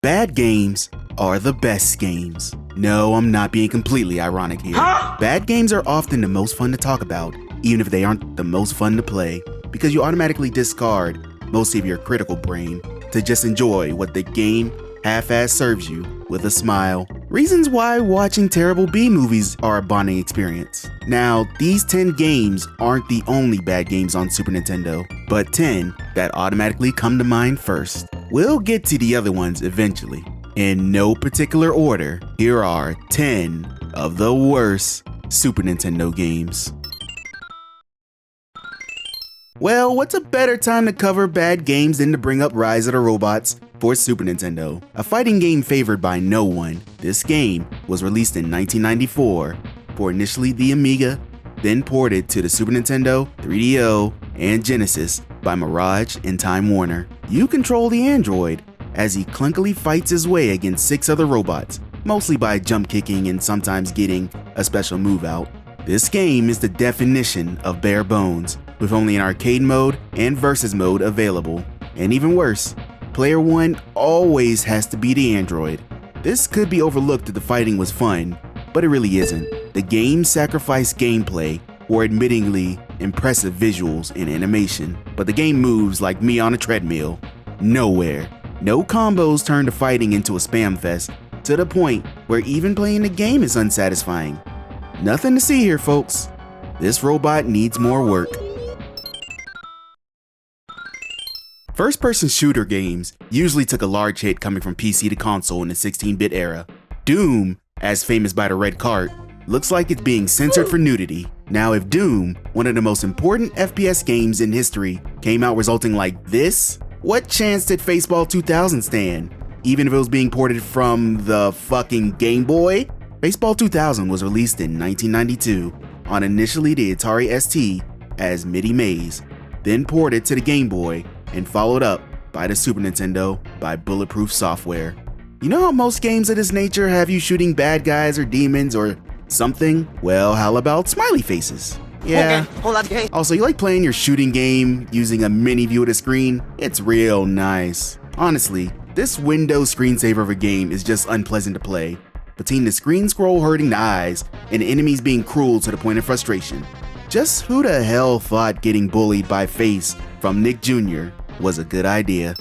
Bad games are the best games. No, I'm not being completely ironic here. Bad games are often the most fun to talk about, even if they aren't the most fun to play, because you automatically discard most of your critical brain to just enjoy what the game half-ass serves you with a smile. Reasons why watching terrible B movies are a bonding experience. Now, these 10 games aren't the only bad games on Super Nintendo, but 10 that automatically come to mind first. We'll get to the other ones eventually. In no particular order, here are 10 of the worst Super Nintendo games. Well, what's a better time to cover bad games than to bring up Rise of the Robots for Super Nintendo? A fighting game favored by no one, this game was released in 1994 for initially the Amiga, then ported to the Super Nintendo, 3DO, and Genesis by Mirage and Time Warner. You control the android as he clunkily fights his way against 6 other robots, mostly by jump kicking and sometimes getting a special move out. This game is the definition of bare bones, with only an arcade mode and versus mode available. And even worse, player 1 always has to be the android. This could be overlooked if the fighting was fun, but it really isn't. The game sacrificed gameplay or admittingly impressive visuals and animation, but the game moves like me on a treadmill. Nowhere. No combos turn the fighting into a spam fest, to the point where even playing the game is unsatisfying. Nothing to see here, folks. This robot needs more work. First-person shooter games usually took a large hit coming from PC to console in the 16-bit era. Doom, as famous by the red cart, looks like it's being censored for nudity. Now, if Doom, one of the most important FPS games in history, came out resulting like this, what chance did Faceball 2000 stand? Even if it was being ported from the fucking Game Boy? Baseball 2000 was released in 1992 on initially the Atari ST as MIDI Maze, then ported to the Game Boy and followed up by the Super Nintendo by Bulletproof Software. You know how most games of this nature have you shooting bad guys or demons or something? Well, how about smiley faces? Yeah. Okay, hold on, okay. Also, you like playing your shooting game using a mini view of the screen? It's real nice. Honestly, this Windows screensaver of a game is just unpleasant to play. Between the screen scroll hurting the eyes and enemies being cruel to the point of frustration. Just who the hell thought getting bullied by Face from Nick Jr. was a good idea?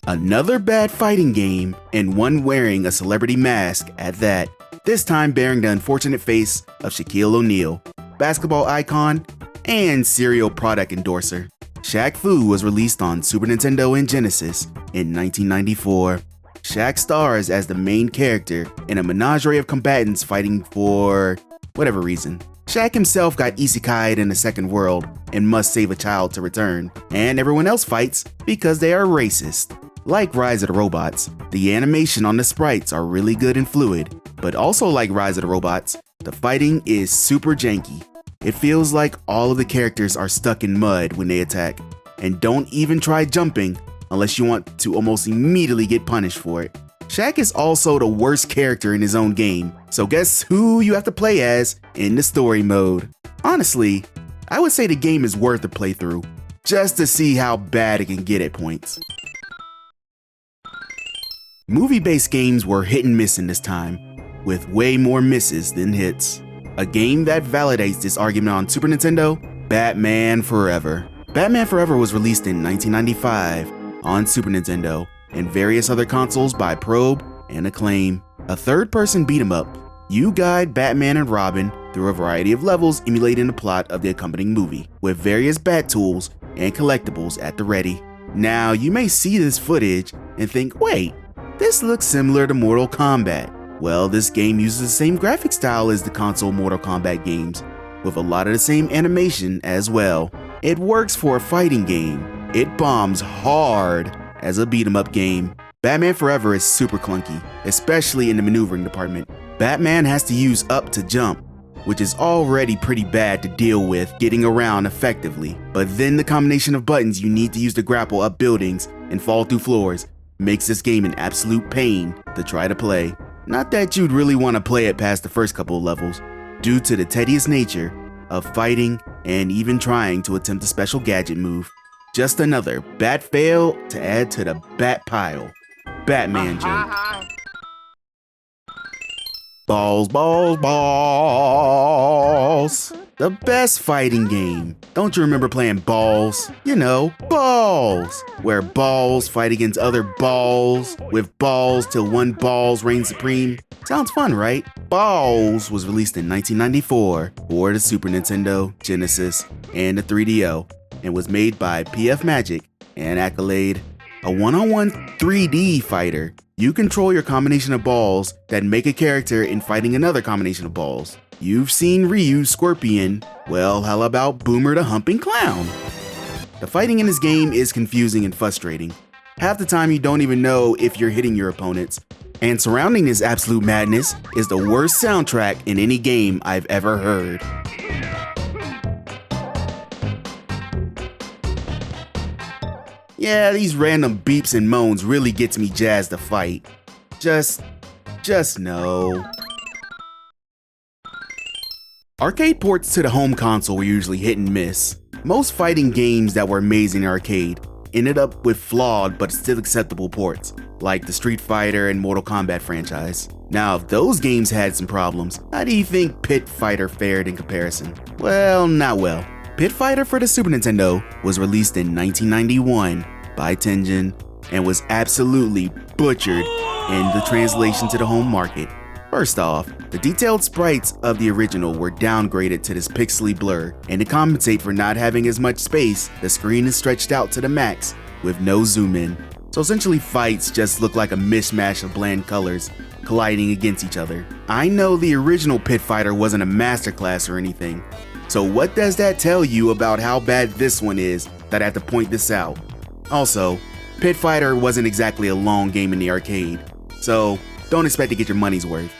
Another bad fighting game, and one wearing a celebrity mask at that, this time bearing the unfortunate face of Shaquille O'Neal, basketball icon and cereal product endorser. Shaq Fu was released on Super Nintendo and Genesis in 1994. Shaq stars as the main character in a menagerie of combatants fighting for whatever reason. Shaq himself got isekai'd in the second world and must save a child to return, and everyone else fights because they are racist. Like Rise of the Robots, the animation on the sprites are really good and fluid, but also like Rise of the Robots, the fighting is super janky. It feels like all of the characters are stuck in mud when they attack, and don't even try jumping unless you want to almost immediately get punished for it. Shaq is also the worst character in his own game, so guess who you have to play as in the story mode? Honestly, I would say the game is worth a playthrough, just to see how bad it can get at points. Movie-based games were hit and miss in this time, with way more misses than hits. A game that validates this argument on Super Nintendo, Batman Forever. Batman Forever was released in 1995 on Super Nintendo and various other consoles by Probe and Acclaim. A third-person beat-em-up, you guide Batman and Robin through a variety of levels emulating the plot of the accompanying movie, with various bat tools and collectibles at the ready. Now, you may see this footage and think, wait, this looks similar to Mortal Kombat. Well, this game uses the same graphic style as the console Mortal Kombat games, with a lot of the same animation as well. It works for a fighting game. It bombs hard as a beat-em-up game. Batman Forever is super clunky, especially in the maneuvering department. Batman has to use up to jump, which is already pretty bad to deal with getting around effectively. But then the combination of buttons you need to use to grapple up buildings and fall through floors makes this game an absolute pain to try to play. Not that you'd really want to play it past the first couple of levels, due to the tedious nature of fighting and even trying to attempt a special gadget move. Just another bat fail to add to the bat pile. Batman joke. Balls, balls, balls. The best fighting game. Don't you remember playing Balls? You know, Balls. Where balls fight against other balls, with balls till one balls reigns supreme. Sounds fun, right? Balls was released in 1994 for the Super Nintendo, Genesis, and the 3DO, and was made by PF Magic and Accolade. A one-on-one 3D fighter. You control your combination of balls that make a character in fighting another combination of balls. You've seen Ryu's Scorpion. Well, how about Boomer the Humping Clown? The fighting in this game is confusing and frustrating. Half the time you don't even know if you're hitting your opponents. And surrounding this absolute madness is the worst soundtrack in any game I've ever heard. Yeah, these random beeps and moans really gets me jazzed to fight. Just no. Arcade ports to the home console were usually hit and miss. Most fighting games that were amazing in arcade ended up with flawed but still acceptable ports, like the Street Fighter and Mortal Kombat franchise. Now, if those games had some problems, how do you think Pit Fighter fared in comparison? Well, not well. Pit Fighter for the Super Nintendo was released in 1991 by Tengen and was absolutely butchered in the translation to the home market. First off, the detailed sprites of the original were downgraded to this pixely blur, and to compensate for not having as much space, the screen is stretched out to the max with no zoom in. So essentially fights just look like a mishmash of bland colors colliding against each other. I know the original Pit Fighter wasn't a masterclass or anything, so what does that tell you about how bad this one is that I have to point this out? Also, Pit Fighter wasn't exactly a long game in the arcade, so don't expect to get your money's worth.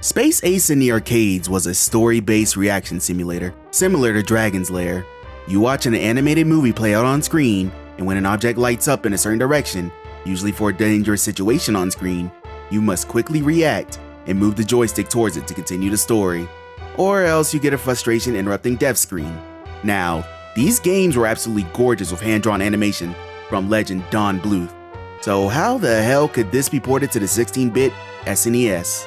Space Ace in the arcades was a story-based reaction simulator, similar to Dragon's Lair. You watch an animated movie play out on screen, and when an object lights up in a certain direction, usually for a dangerous situation on screen, you must quickly react and move the joystick towards it to continue the story, or else you get a frustration interrupting death screen. Now, these games were absolutely gorgeous with hand-drawn animation from legend Don Bluth. So how the hell could this be ported to the 16-bit SNES?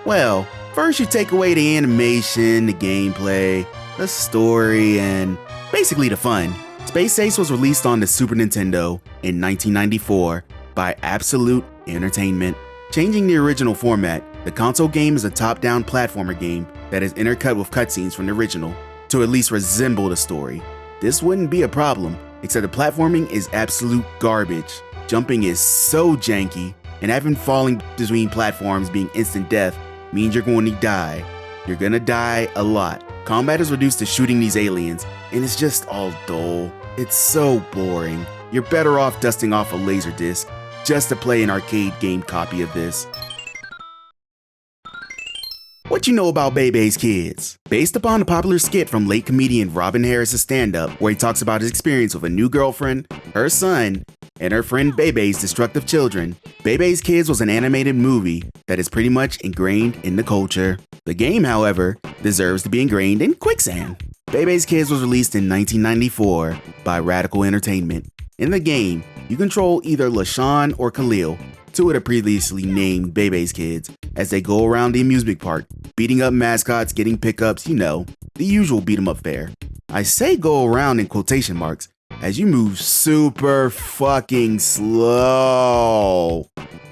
Well, first you take away the animation, the gameplay, the story, and basically the fun. Space Ace was released on the Super Nintendo in 1994 by Absolute Entertainment. Changing the original format, the console game is a top-down platformer game that is intercut with cutscenes from the original to at least resemble the story. This wouldn't be a problem, except the platforming is absolute garbage. Jumping is so janky, and having falling between platforms being instant death means you're going to die. You're gonna die a lot. Combat is reduced to shooting these aliens, and it's just all dull. It's so boring. You're better off dusting off a Laserdisc just to play an arcade game copy of this. What you know about Bebe's Kids? Based upon a popular skit from late comedian Robin Harris's stand-up, where he talks about his experience with a new girlfriend, her son, and her friend Bebe's destructive children, Bebe's Kids was an animated movie that is pretty much ingrained in the culture. The game, however, deserves to be ingrained in quicksand. Bebe's Kids was released in 1994 by Radical Entertainment. In the game, you control either LaShawn or Khalil, two of the previously named Bebe's Kids, as they go around the amusement park, beating up mascots, getting pickups, you know, the usual beat 'em up fare. I say go around in quotation marks, as you move super fucking slow.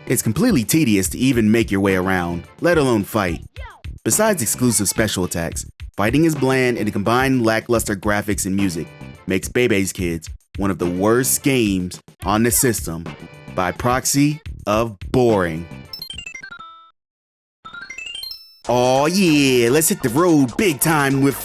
It's completely tedious to even make your way around, let alone fight. Besides exclusive special attacks, fighting is bland, and the combined lackluster graphics and music makes Bebe's Kids one of the worst games on the system, by proxy of boring. Oh yeah, let's hit the road big time with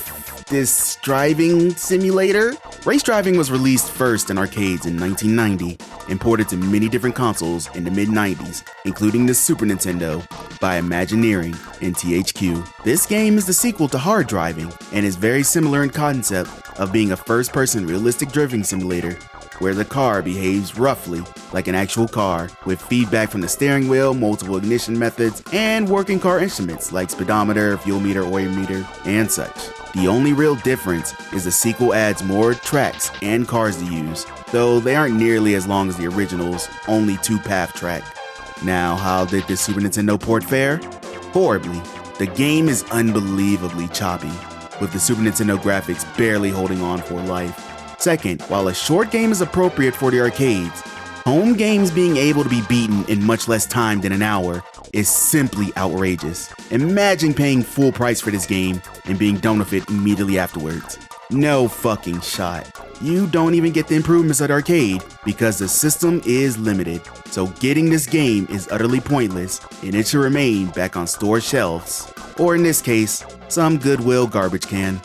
this driving simulator. Race driving was released first in arcades in 1990 and ported to many different consoles in the mid-90s, including the Super Nintendo by Imagineering and THQ. This game is the sequel to Hard Driving and is very similar in concept of being a first-person realistic driving simulator where the car behaves roughly like an actual car, with feedback from the steering wheel, multiple ignition methods, and working car instruments like speedometer, fuel meter, oil meter, and such. The only real difference is the sequel adds more tracks and cars to use, though they aren't nearly as long as the original's only 2-path track. Now, how did the Super Nintendo port fare? Horribly. The game is unbelievably choppy, with the Super Nintendo graphics barely holding on for life. Second, while a short game is appropriate for the arcades, home games being able to be beaten in much less time than an hour is simply outrageous. Imagine paying full price for this game and being done with it immediately afterwards. No fucking shot. You don't even get the improvements at arcade because the system is limited, so getting this game is utterly pointless and it should remain back on store shelves, or in this case, some Goodwill garbage can.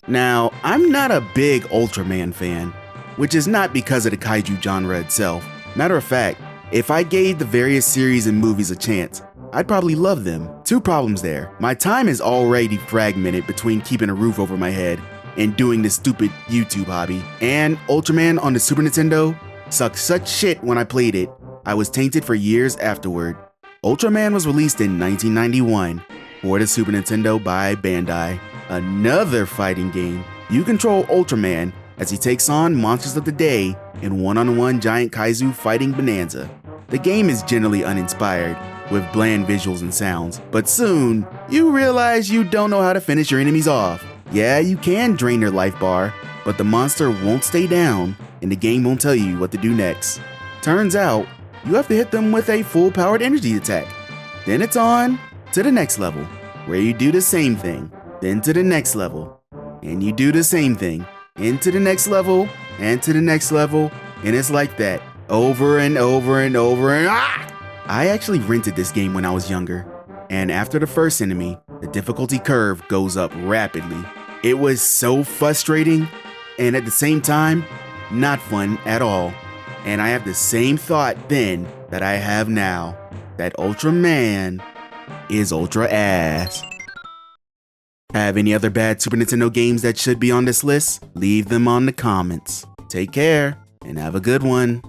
Now, I'm not a big Ultraman fan, which is not because of the kaiju genre itself. Matter of fact, if I gave the various series and movies a chance, I'd probably love them. Two problems there. My time is already fragmented between keeping a roof over my head and doing this stupid YouTube hobby. And Ultraman on the Super Nintendo sucked such shit when I played it, I was tainted for years afterward. Ultraman was released in 1991 for the Super Nintendo by Bandai. Another fighting game. You control Ultraman as he takes on monsters of the day in one-on-one giant kaiju fighting bonanza. The game is generally uninspired, with bland visuals and sounds, but soon, you realize you don't know how to finish your enemies off. Yeah, you can drain their life bar, but the monster won't stay down, and the game won't tell you what to do next. Turns out, you have to hit them with a full-powered energy attack. Then it's on to the next level, where you do the same thing, then to the next level, and you do the same thing, into the next level, and to the next level, and it's like that, over and over and over and I actually rented this game when I was younger, and after the first enemy, the difficulty curve goes up rapidly. It was so frustrating, and at the same time, not fun at all. And I have the same thought then that I have now, that Ultraman is ultra ass. Have any other bad Super Nintendo games that should be on this list? Leave them on the comments. Take care, and have a good one.